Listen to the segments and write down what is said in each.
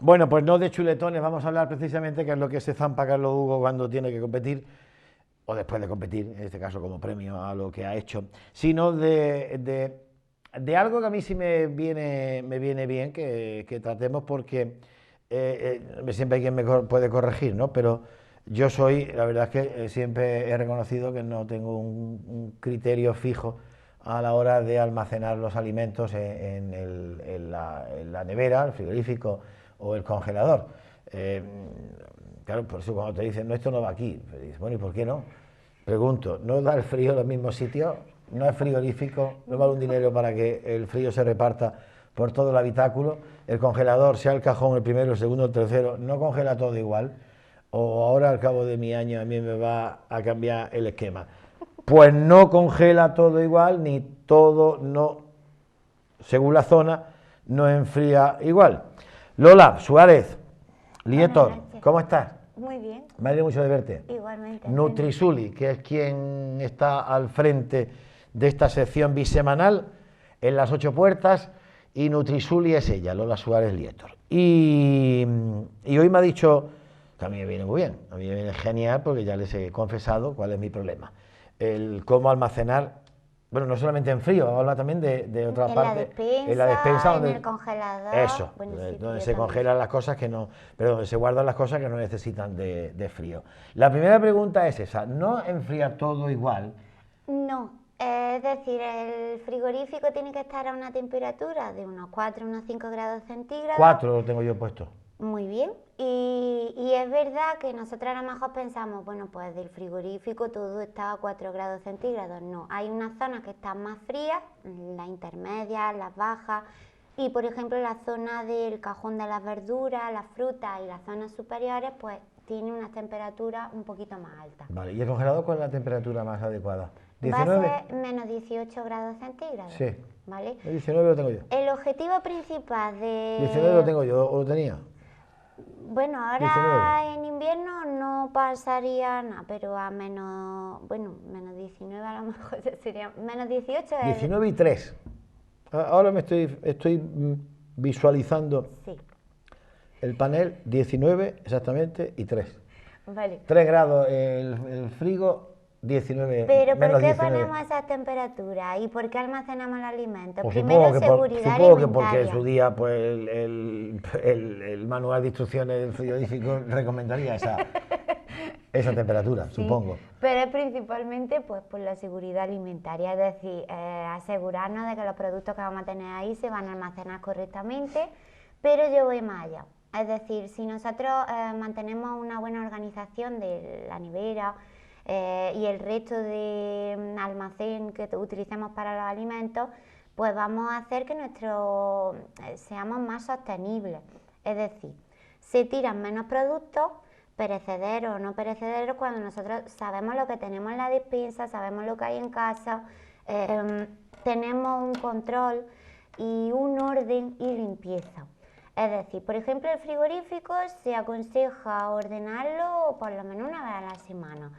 Bueno, pues no de chuletones, vamos a hablar precisamente que es lo que se zampa Carlos Hugo cuando tiene que competir, o después de competir, en este caso como premio a lo que ha hecho, sino de algo que a mí sí me viene bien que tratemos porque siempre hay quien me puede corregir, ¿no? Pero yo soy, la verdad es que siempre he reconocido que no tengo un criterio fijo a la hora de almacenar los alimentos en la nevera, el frigorífico o el congelador. Eh, claro, por eso cuando te dicen, no, esto no va aquí, pues dices, bueno, ¿y por qué no? Pregunto, ¿no da el frío en los mismos sitios? ¿No es frigorífico? ¿No vale un dinero para que el frío se reparta por todo el habitáculo? ¿El congelador, sea el cajón el primero, el segundo, el tercero, no congela todo igual? ¿O ahora al cabo de mi año a mí me va a cambiar el esquema? Pues no congela todo igual, ni todo, no, según la zona, no enfría igual. Lola Suárez, Lietor, ¿cómo estás? Muy bien. Me alegro mucho de verte. Igualmente. Nutrisuli, que es quien está al frente de esta sección bisemanal en las 8 puertas, y Nutrisuli es ella, Lola Suárez Lietor. Y hoy me ha dicho que a mí me viene muy bien, a mí me viene genial porque ya les he confesado cuál es mi problema. El cómo almacenar, bueno, no solamente en frío, habla también de otra parte. En la despensa, donde, en el congelador. eso, bueno, donde se congelan las cosas que no, pero donde se guardan las cosas que no necesitan de frío. La primera pregunta es esa, ¿no enfría todo igual? No, es decir, el frigorífico tiene que estar a una temperatura de unos 4, unos 5 grados centígrados. 4 lo tengo yo puesto. Muy bien, y es verdad que nosotros a lo mejor pensamos, bueno, pues del frigorífico todo está a 4 grados centígrados. No, hay unas zonas que están más frías, las intermedias, las bajas, y por ejemplo la zona del cajón de las verduras, las frutas y las zonas superiores, pues tiene unas temperaturas un poquito más altas. Vale, ¿y el congelador cuál es la temperatura más adecuada? ¿19? Va a ser menos 18 grados centígrados. Sí. ¿Vale? El 19 lo tengo yo. El objetivo principal de... 19 lo tengo yo, ¿o lo tenía? Bueno, ahora 19. En invierno no pasaría nada, pero a menos, bueno, menos 19 a lo mejor sería, menos 18 es... 19 y 3. Ahora me estoy visualizando sí. El panel, 19 exactamente y 3. Vale. 3 grados el frigo, 19 Pero ¿por qué 19. ponemos esas temperaturas y por qué almacenamos el alimento? Pues Primero, seguridad alimentaria. que porque en su día pues, el manual de instrucciones del frigorífico recomendaría esa temperatura, sí, supongo. Pero es principalmente pues, por la seguridad alimentaria, es decir, asegurarnos de que los productos que vamos a tener ahí se van a almacenar correctamente, pero yo voy más allá. Es decir, si nosotros mantenemos una buena organización de la nevera, y el resto de almacén que utilicemos para los alimentos, pues vamos a hacer que seamos más sostenibles. Es decir, se tiran menos productos, perecederos o no perecederos, cuando nosotros sabemos lo que tenemos en la despensa, sabemos lo que hay en casa, tenemos un control y un orden y limpieza. Es decir, por ejemplo, el frigorífico se aconseja ordenarlo por lo menos una vez a la semana.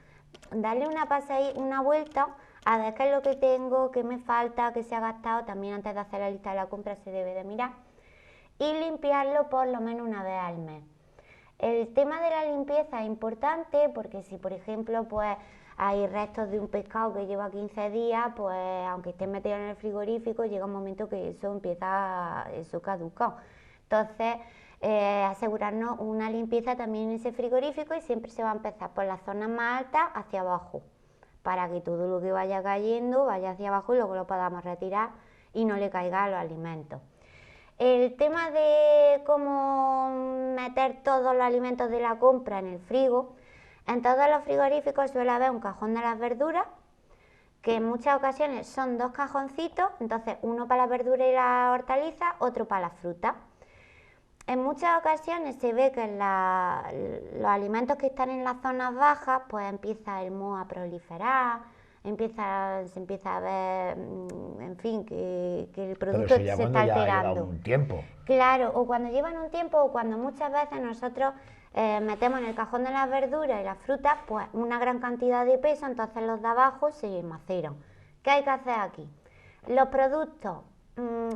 Darle una vuelta a ver qué es lo que tengo, qué me falta, qué se ha gastado. También antes de hacer la lista de la compra se debe de mirar. Y limpiarlo por lo menos una vez al mes. El tema de la limpieza es importante porque si, por ejemplo, pues hay restos de un pescado que lleva 15 días, pues aunque esté metido en el frigorífico, llega un momento que eso caduca. Entonces, asegurarnos una limpieza también en ese frigorífico, y siempre se va a empezar por las zonas más altas hacia abajo, para que todo lo que vaya cayendo vaya hacia abajo y luego lo podamos retirar y no le caiga a los alimentos. El tema de cómo meter todos los alimentos de la compra en el frigo, en todos los frigoríficos suele haber un cajón de las verduras, que en muchas ocasiones son 2 cajoncitos, entonces uno para las verduras y las hortalizas, otro para las frutas. En muchas ocasiones se ve que los alimentos que están en las zonas bajas, pues empieza el moho a proliferar, se empieza a ver, en fin, que el producto se está alterando. Lleva un tiempo. Claro, o cuando llevan un tiempo, o cuando muchas veces nosotros metemos en el cajón de las verduras y las frutas pues una gran cantidad de peso, entonces los de abajo se maceran. ¿Qué hay que hacer aquí? Los productos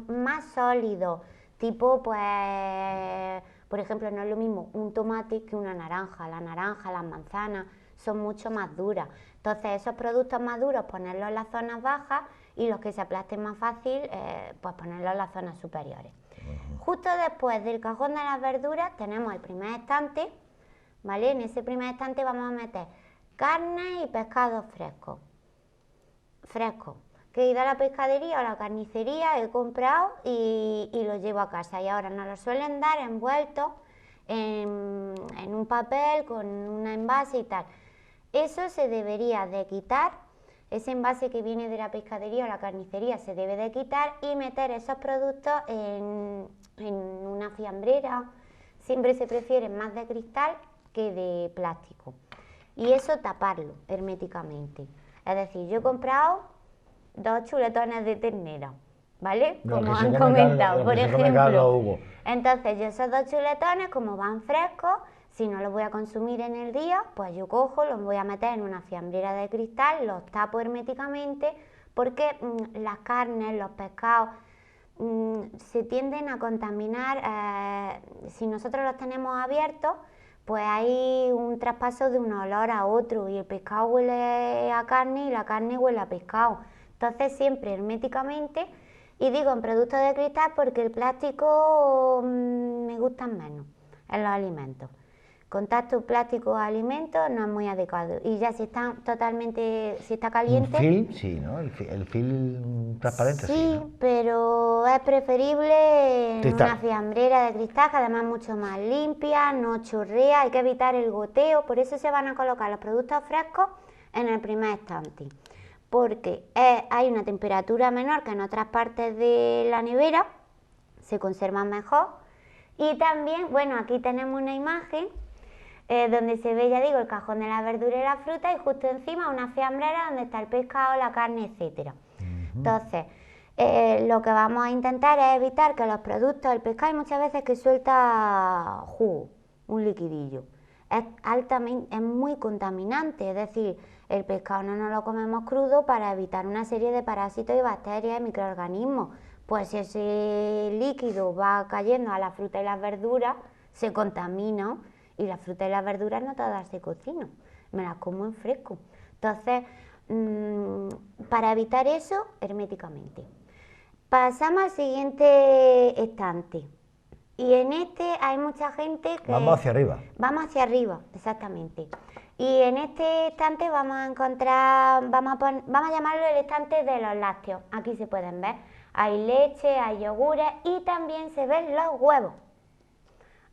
más sólidos, tipo pues Por ejemplo, no es lo mismo un tomate que una naranja. La naranja, las manzanas son mucho más duras. Entonces, esos productos más duros, ponerlos en las zonas bajas y los que se aplasten más fácil, pues ponerlos en las zonas superiores. Justo después del cajón de las verduras tenemos el primer estante, ¿vale? En ese primer estante vamos a meter carne y pescados frescos. Que he ido a la pescadería o a la carnicería, he comprado y los llevo a casa. Y ahora nos los suelen dar envueltos en un papel con un envase y tal. Eso se debería de quitar, ese envase que viene de la pescadería o la carnicería se debe de quitar y meter esos productos en una fiambrera. Siempre se prefiere más de cristal que de plástico. Y eso taparlo herméticamente. Es decir, yo he comprado 2 chuletones de ternera, ¿vale? Como han comentado, por ejemplo. Entonces, yo esos 2 chuletones, como van frescos, si no los voy a consumir en el día, pues yo cojo, los voy a meter en una fiambrera de cristal, los tapo herméticamente, porque las carnes, los pescados, se tienden a contaminar. Si nosotros los tenemos abiertos, pues hay un traspaso de un olor a otro y el pescado huele a carne y la carne huele a pescado. Entonces siempre herméticamente, y digo en productos de cristal porque el plástico me gustan menos en los alimentos. Contacto plástico-alimentos no es muy adecuado. Y ya si está totalmente, si está caliente... Un film, sí, ¿no? El film transparente, sí, sí, ¿no? pero es preferible en Cristal. una fiambrera de cristal, que además es mucho más limpia, no chorrea, hay que evitar el goteo. Por eso se van a colocar los productos frescos en el primer estante. Porque hay una temperatura menor que en otras partes de la nevera, se conservan mejor. Y también, bueno, aquí tenemos una imagen donde se ve, ya digo, el cajón de la verdura y la fruta y justo encima una fiambrera donde está el pescado, la carne, etcétera. Entonces, lo que vamos a intentar es evitar que los productos, el pescado hay muchas veces que suelta jugo, un liquidillo. Es muy contaminante, es decir, el pescado no nos lo comemos crudo para evitar una serie de parásitos y bacterias y microorganismos. Pues si ese líquido va cayendo a la fruta y las verduras, se contamina y las frutas y las verduras no todas se cocinan, me las como en fresco. Entonces, para evitar eso, herméticamente. Pasamos al siguiente estante. Y en este hay mucha gente que... Vamos hacia arriba. Vamos hacia arriba, exactamente. Y en este estante vamos a encontrar, vamos a llamarlo el estante de los lácteos. Aquí se pueden ver. Hay leche, hay yogures y también se ven los huevos.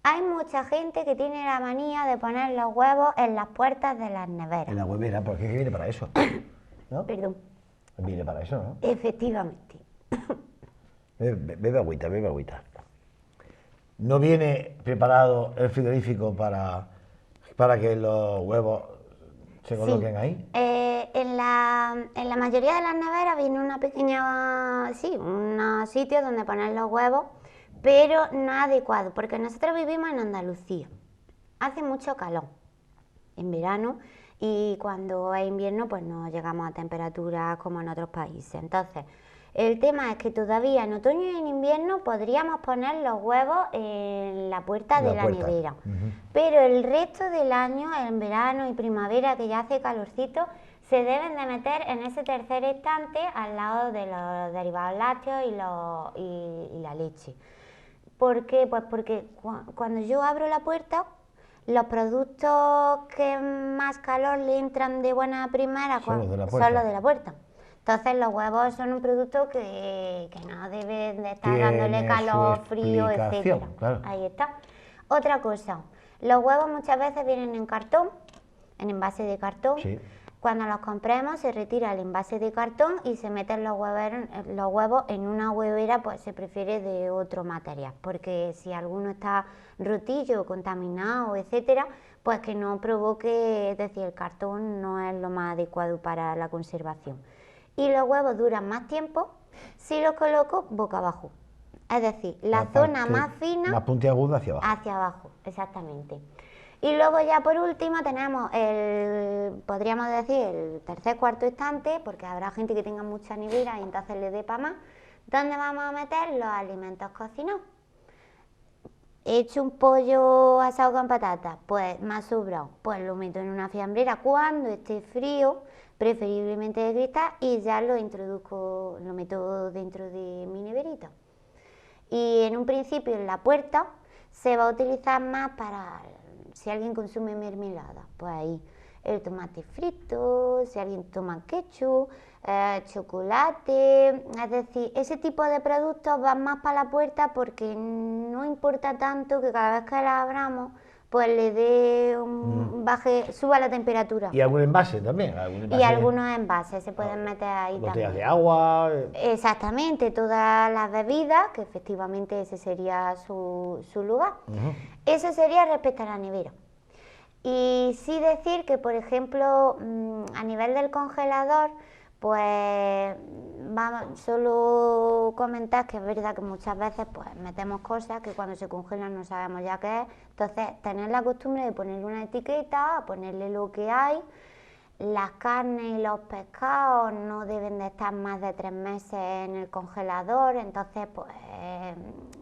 Hay mucha gente que tiene la manía de poner los huevos en las puertas de las neveras. En la huevera, porque es que viene para eso, ¿no? Perdón. Viene para eso, ¿no? Efectivamente. Bebe agüita, bebe agüita. ¿No viene preparado el frigorífico para que los huevos se coloquen ahí? En la mayoría de las neveras viene una pequeña, un sitio donde poner los huevos, pero no es adecuado, porque nosotros vivimos en Andalucía. Hace mucho calor en verano y cuando es invierno pues no llegamos a temperaturas como en otros países. Entonces, el tema es que todavía en otoño y en invierno podríamos poner los huevos en la puerta de la nevera. Pero el resto del año, en verano y primavera, que ya hace calorcito, se deben de meter en ese tercer estante al lado de los derivados lácteos y la leche. ¿Por qué? Pues porque cuando yo abro la puerta, los productos que más calor le entran de buena primera son los de la puerta. Entonces los huevos son un producto que no debe de estar dándole calor, frío, etcétera. Claro. Ahí está. Otra cosa, los huevos muchas veces vienen en cartón, en envase de cartón. Sí. Cuando los compremos se retira el envase de cartón y se meten los huevos en una huevera, pues se prefiere de otro material, porque si alguno está rotillo, contaminado, etcétera, pues que no provoque, es decir, el cartón no es lo más adecuado para la conservación. Y los huevos duran más tiempo si los coloco boca abajo, es decir, la zona más fina, más puntiaguda hacia abajo. Hacia abajo, exactamente. Y luego ya por último tenemos podríamos decir, el tercer, cuarto estante, porque habrá gente que tenga mucha nevera y entonces le dé para más, donde vamos a meter los alimentos cocinados. he hecho un pollo asado con patatas, pues me ha sobrado, pues lo meto en una fiambrera cuando esté frío, preferiblemente de cristal, y ya lo introduzco, lo meto dentro de mi neverita. Y en un principio en la puerta se va a utilizar más para si alguien consume mermelada, pues ahí el tomate frito, si alguien toma ketchup, chocolate, es decir, ese tipo de productos van más para la puerta porque no importa tanto que cada vez que la abramos pues le dé un baje, suba la temperatura. Y algún envase también. Algún Y envase, algunos envases se pueden meter ahí botellas también. de agua. Exactamente, todas las bebidas, que efectivamente ese sería su lugar. Eso sería respecto a la nevera. Y sí decir que, por ejemplo, a nivel del congelador, pues solo comentar que es verdad que muchas veces pues metemos cosas que cuando se congelan no sabemos ya qué es. Entonces, tener la costumbre de ponerle una etiqueta, ponerle lo que hay. Las carnes y los pescados no deben de estar más de 3 meses en el congelador, entonces pues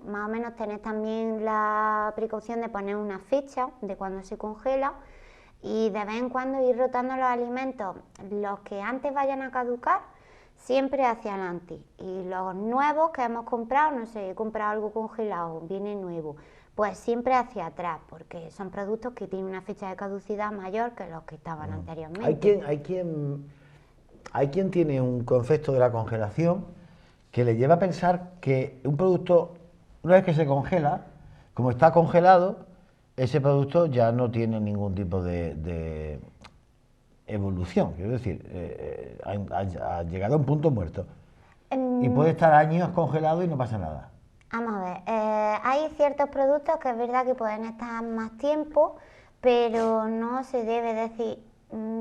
más o menos tener también la precaución de poner una fecha de cuando se congela y de vez en cuando ir rotando los alimentos, los que antes vayan a caducar, siempre hacia adelante, y los nuevos que hemos comprado, no sé, he comprado algo congelado, viene nuevo, pues siempre hacia atrás, porque son productos que tienen una fecha de caducidad mayor que los que estaban anteriormente. Hay quien tiene un concepto de la congelación que le lleva a pensar que un producto, una vez que se congela, como está congelado, ese producto ya no tiene ningún tipo de evolución. Quiero decir, ha llegado a un punto muerto. Y puede estar años congelado y no pasa nada. Vamos a ver, hay ciertos productos que es verdad que pueden estar más tiempo, pero no se debe decir,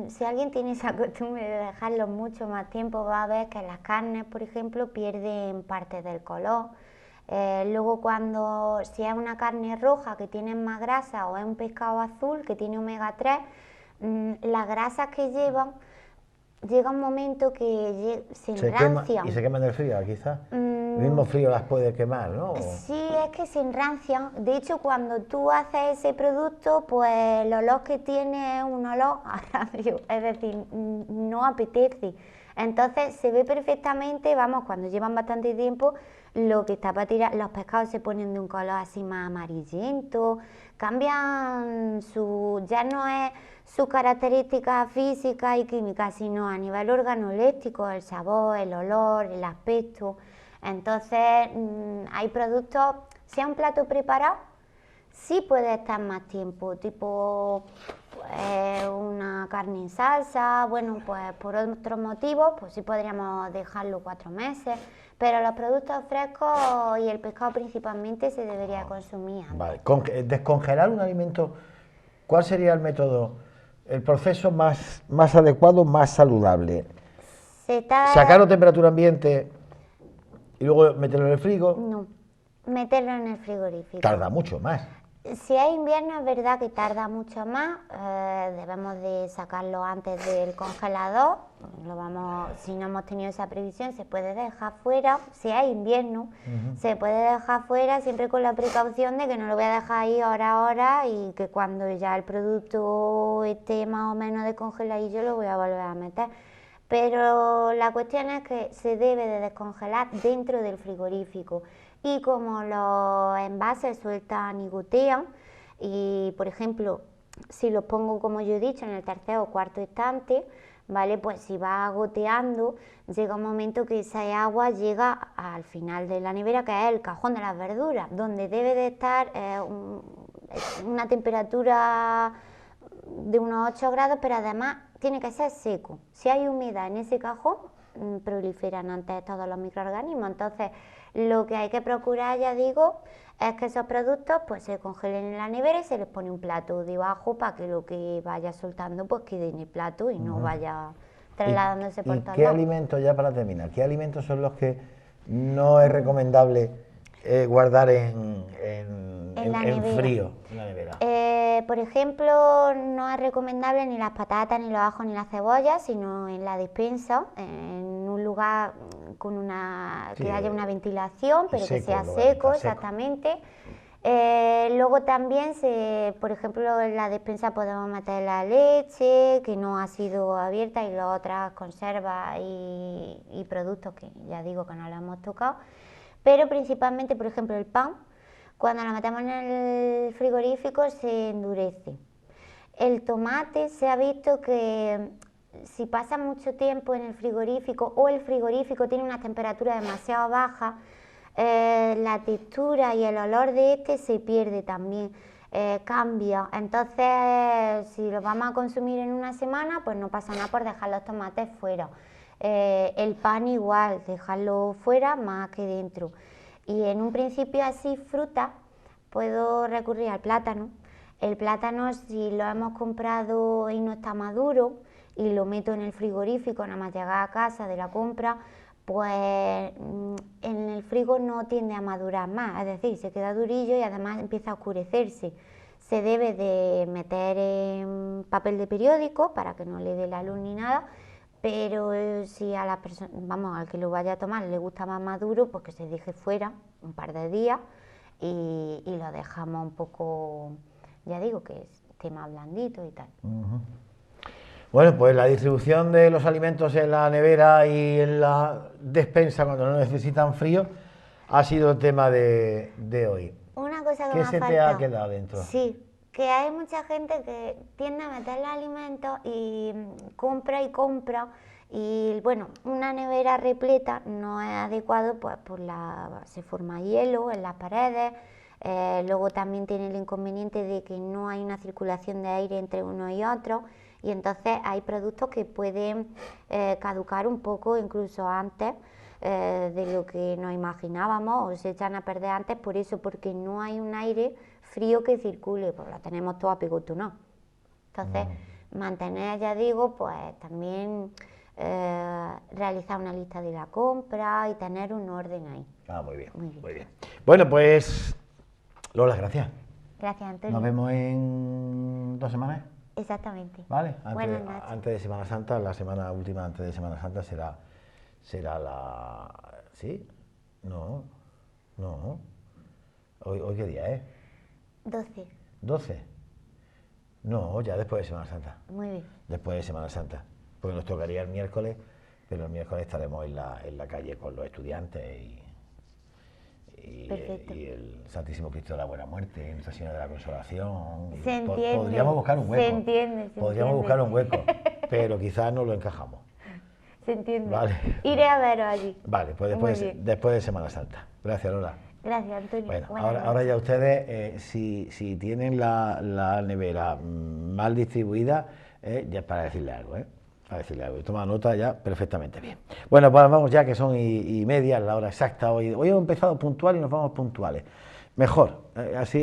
si alguien tiene esa costumbre de dejarlos mucho más tiempo, va a ver que las carnes, por ejemplo, pierden parte del color. Luego si es una carne roja que tiene más grasa o es un pescado azul que tiene omega 3, las grasas que llevan, llega un momento que se enrancian. Y se queman del frío, quizás. El mismo frío las puede quemar, ¿no? Sí, es que se enrancian. De hecho, cuando tú haces ese producto, pues el olor que tiene es un olor a radio, es decir, no apetece. Entonces se ve perfectamente, vamos, cuando llevan bastante tiempo, lo que está para tirar. Los pescados se ponen de un color así más amarillento, cambian ya no es su característica física y química, sino a nivel organoléptico, el sabor, el olor, el aspecto. Entonces, hay productos, si es un plato preparado, sí puede estar más tiempo, tipo una carne en salsa, bueno, pues por otros motivos, pues sí podríamos dejarlo 4 meses, pero los productos frescos y el pescado principalmente se debería consumir antes. Vale, descongelar un alimento, ¿cuál sería el método, el proceso más adecuado, más saludable? ¿Sacarlo a temperatura ambiente y luego meterlo en el frigo? No, meterlo en el frigorífico. Tarda mucho más. Si es invierno es verdad que tarda mucho más, debemos de sacarlo antes del congelador, si no hemos tenido esa previsión se puede dejar fuera, si es invierno se puede dejar fuera siempre con la precaución de que no lo voy a dejar ahí hora y que cuando ya el producto esté más o menos descongeladillo lo voy a volver a meter. Pero la cuestión es que se debe de descongelar dentro del frigorífico y como los envases sueltan y gotean y por ejemplo si los pongo como yo he dicho en el tercer o cuarto estante, ¿vale? Pues si va goteando llega un momento que esa agua llega al final de la nevera, que es el cajón de las verduras, donde debe de estar una temperatura de unos 8 grados, pero además tiene que ser seco. Si hay humedad en ese cajón, proliferan antes todos los microorganismos. Entonces, lo que hay que procurar, ya digo, es que esos productos pues se congelen en la nevera y se les pone un plato debajo para que lo que vaya soltando pues quede en el plato y no vaya trasladándose por todos lados. ¿Qué alimentos, ya para terminar, qué alimentos son los que no es recomendable guardar en frío, en la nevera? Por ejemplo, no es recomendable ni las patatas, ni los ajos, ni las cebollas, sino en la despensa, en un lugar con que haya una ventilación, pero que sea seco, exactamente. Luego también, por ejemplo, en la despensa podemos meter la leche que no ha sido abierta y las otras conservas y productos que ya digo que no lo hemos tocado. Pero principalmente, por ejemplo, el pan, cuando lo metemos en el frigorífico se endurece. El tomate se ha visto que si pasa mucho tiempo en el frigorífico o el frigorífico tiene una temperatura demasiado baja, la textura y el olor de este se pierde también, cambia. Entonces, si lo vamos a consumir en una semana, pues no pasa nada por dejar los tomates fuera. El pan igual, dejarlo fuera más que dentro. Y en un principio así, fruta, puedo recurrir al plátano. El plátano, si lo hemos comprado y no está maduro y lo meto en el frigorífico, nada más llegar a casa de la compra, pues en el frigo no tiende a madurar más, es decir, se queda durillo y además empieza a oscurecerse. Se debe de meter en papel de periódico para que no le dé la luz ni nada, pero si a la persona, vamos, al que lo vaya a tomar le gusta más maduro, pues que se deje fuera un par de días y lo dejamos un poco, ya digo, que esté más blandito y tal. Bueno, pues la distribución de los alimentos en la nevera y en la despensa cuando no necesitan frío ha sido el tema de hoy. Una cosa que ¿Qué me se te falta, ha quedado dentro? Sí, que hay mucha gente que tiende a meter los alimentos y compra y compra y bueno, una nevera repleta no es adecuado, pues se forma hielo en las paredes. Luego también tiene el inconveniente de que no hay una circulación de aire entre uno y otro y entonces hay productos que pueden caducar un poco incluso antes de lo que nos imaginábamos o se echan a perder antes por eso, porque no hay un aire frío que circule, pues lo tenemos todo apigotunado. Entonces, mantener, ya digo, pues también realizar una lista de la compra y tener un orden ahí. Muy bien, Muy bien. muy bien. Bueno, pues Lola, gracias. Gracias, Antonio. Nos vemos en 2 semanas. Exactamente. ¿Vale? Buenas noches. Antes de Semana Santa, la semana última antes de Semana Santa será la... ¿Sí? No. ¿Hoy qué día es? 12. ¿12? No, ya después de Semana Santa. Muy bien. Después de Semana Santa. Porque nos tocaría el miércoles, pero el miércoles estaremos en la calle con los estudiantes y el Santísimo Cristo de la Buena Muerte, Nuestra Señora de la Consolación. Se entiende. Podríamos buscar un hueco. Se entiende. Podríamos buscar un hueco, pero quizás no lo encajamos. Se entiende. Vale. Iré a veros allí. Vale, pues después de Semana Santa. Gracias, Lola. Gracias, Antonio. Bueno, Buenas ahora noches. ya ustedes, si tienen la nevera mal distribuida, ya es para decirle algo, para decirle algo. Y toma nota ya perfectamente bien. Bueno, pues vamos ya que son y media, la hora exacta. Hoy hemos empezado puntual y nos vamos puntuales. Mejor, así.